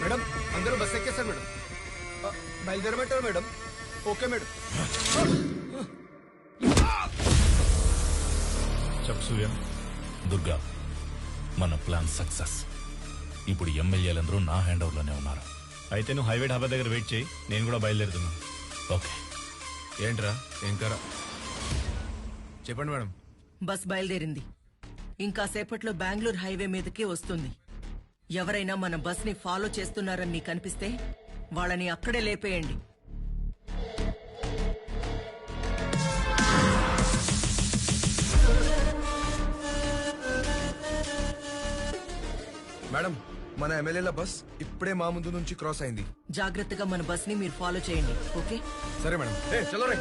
Madam అందరూ bus ఎక్కేస్తారు madam. బయలుదేరమంటారు మేడం. Okay madam. చెప్పు సూర్య. దుర్గా, మన ప్లాన్ సక్సెస్. ఇప్పుడు ఎమ్మెల్యేలందరూ నా హ్యాండ్ ఓవర్ లోనే ఉన్నారు. అయితే నువ్వు హైవే ఢాబా దగ్గర వెయిట్ చేయి, నేను కూడా బయలుదేరుతున్నా. ఓకే. ఏంట్రా ఏంకారా? చెప్పండి మేడం. బస్ బయలుదేరింది. ఇంకా సేపట్లో బెంగళూరు హైవే మీదకి వస్తుంది. ఎవరైనా మన బస్ ని ఫాలో చేస్తున్నారని నీకు అనిపిస్తే వాళ్ళని అక్కడే లేపేయండి. మేడం, మన ఎమ్మెల్యేల బస్ ఇప్పుడే మా ముందు నుంచి క్రాస్ అయింది. జాగ్రత్తగా మన బస్ ని మీరు ఫాలో చేయండి. ఓకే? సరే మేడం. చలో రే.